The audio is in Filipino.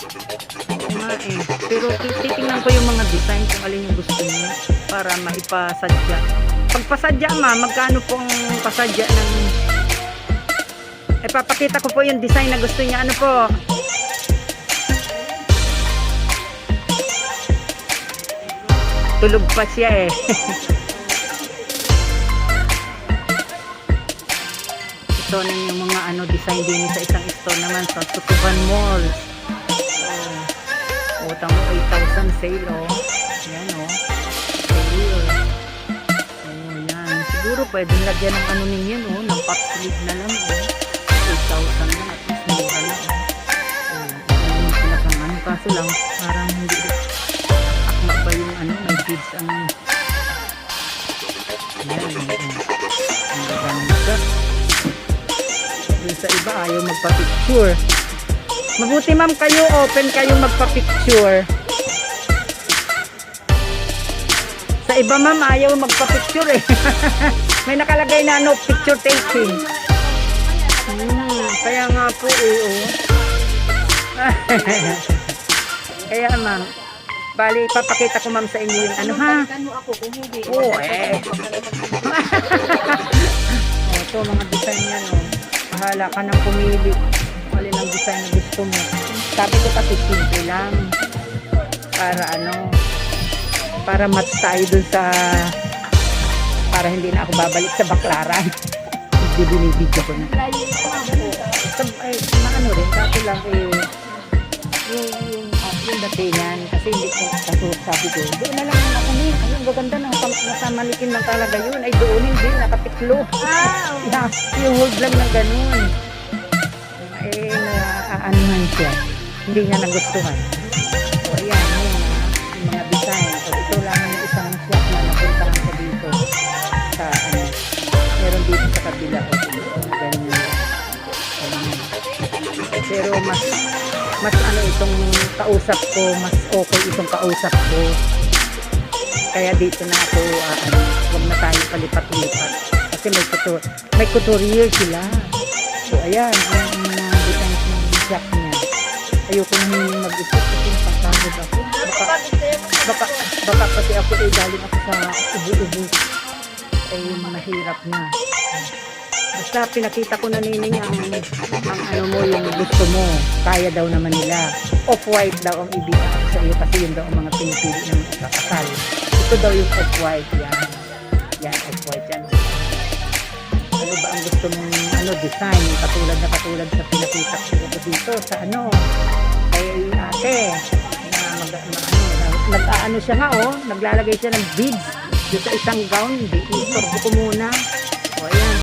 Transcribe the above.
Oo nga eh. Pero titingnan ko yung mga design kung alin yung gusto niya para maipasadya. Pag pasadya magkano pong pasadya ng... papakita ko po yung design na gusto niya. Ano po? Tulog pa siya eh. Ito na yung mga design din sa isang store naman sa Tutuban Mall. Tamo 8,000 sale yan sale. Yan siguro pwedeng lagyan ng ninyo ng pop sleeve na lang 8,000 na at least mura na kaso lang parang hindi akma ba yung may kids ang gaganda. Yung sa iba ayaw magpa-picture. Mabuti ma'am kayo, open kayong magpa-picture. Sa iba ma'am, ayaw magpa-picture eh. May nakalagay na picture taking. Kaya nga po Kaya ma'am, bali, papakita ko ma'am sa inyo yung ha. Ito mga design yan Bahala ka nang pumili. Alin ang design na gusto mo. Sabi ko kasi simple lang para para match tayo dun sa para hindi na ako babalik sa baklaran. Binibidyo ko na rin kasi lang yung datingan kasi hindi ko kasurot sabi ko doon na lang ako ayun gaganda nasa malikin lang talaga yun ay doon hindi nakatiklo yung hold lang ng ganun naaanuhan siya. Hindi niya nagustuhan. So, ayan, yung mga design. So, ito lang yung isang shop na napuntahan ko dito. Sa, meron dito sa kabila. Ganyan. Pero mas itong kausap ko, mas okay itong kausap ko. Kaya dito na ako, huwag na tayo palipat-lipat. Kasi may couturier sila. So, ayan, shop niya. Ayoko nang mag-isip kasi napapagod ako. Baka pati ako galing ako sa ubo-ubo. Mahirap na. Basta pinakita ko na nining ang yung gusto mo. Kaya daw naman nila. Off-white daw ang ibig sa iyo kasi yun daw ang mga pinipili ng kakasal. Ito daw yung off-white. Yan, off-white yan. Ano ba ang gusto mong design katulad sa pinakita ko dito sa kay ate nag-aano siya nga naglalagay siya ng beads doon sa isang gown. Istorbo ko muna. Ayan.